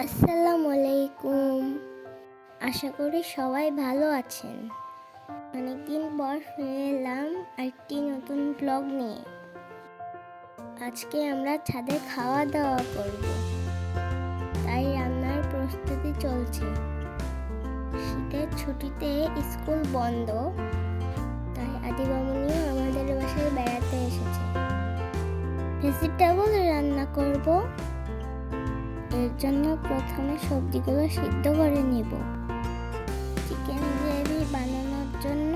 আসসালামু আলাইকুম। আশা করি সবাই ভালো আছেন। অনেকদিন পর ফিরে এলাম একটি নতুন ব্লগ নিয়ে। আজকে আমরা ছাদে খাওয়া দাওয়া করব, তাই রান্নার প্রস্তুতি চলছে। শীতের ছুটিতে স্কুল বন্ধ, তাই আদিবামনিও আমাদের বাসায় বেড়াতে এসেছে। ভেজিটেবল রান্না করব। এর জন্য প্রথমে সবজিগুলো সিদ্ধ করে নিব। চিকেন গ্রেভি বানানোর জন্য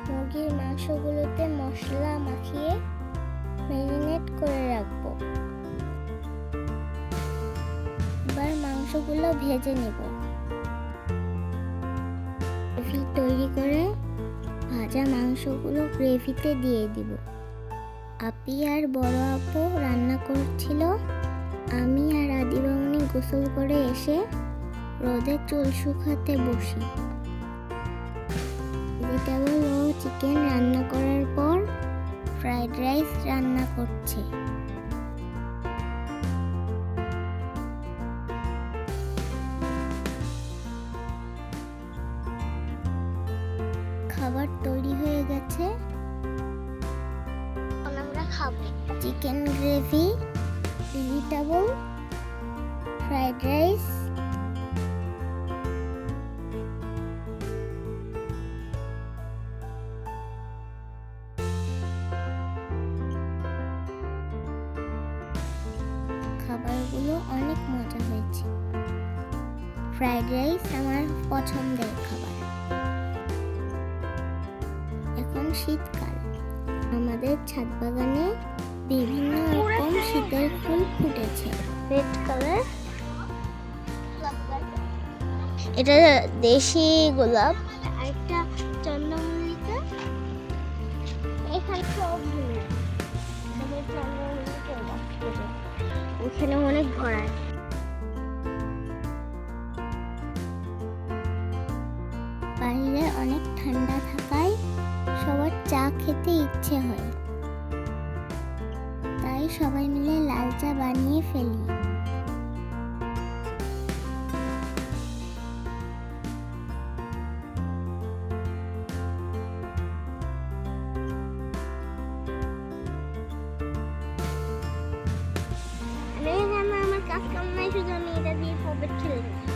মুরগির মাংসগুলোতে মশলা মাখিয়ে ম্যারিনেট করে রাখব। এবার মাংসগুলো ভেজে নিব। গ্রেভি তৈরি করে ভাজা মাংসগুলো গ্রেভিতে দিয়ে দিব। আপি আর বড় আপু রান্না করছিল। আমি আর আদিবামনি গোসল করে এসে রোদে চুল শুকাতে বসি। ভেজিটেবল ও চিকেন রান্না করার পর ফ্রাইড রাইস রান্না করছে। খাবার তৈরি হয়ে গেছে, আমরা খাবো। Chicken gravy, vegetable, fried rice, খাবারগুলো অনেক মজা হয়েছে। ফ্রাইড রাইস আমার পছন্দের খাবার। এখন শীতকাল, আমাদের ছাদ বাগানে বিভিন্ন রকম শীতের ফুল ফুটেছে। রেড কালার, এটা দেশি গোলাপ, একটা চন্দ্রমল্লিকা। এখানে সব ওখানে অনেক ভরা। বাইরে অনেক ঠান্ডা থাকায় সবার চা খেতে ইচ্ছে হয়, তাই সবাই মিলে লাল চা বানিয়ে ফেলি। আমার কাজ কাম নাই, শুধু আমি এটা দিয়ে পকেট খেলবো।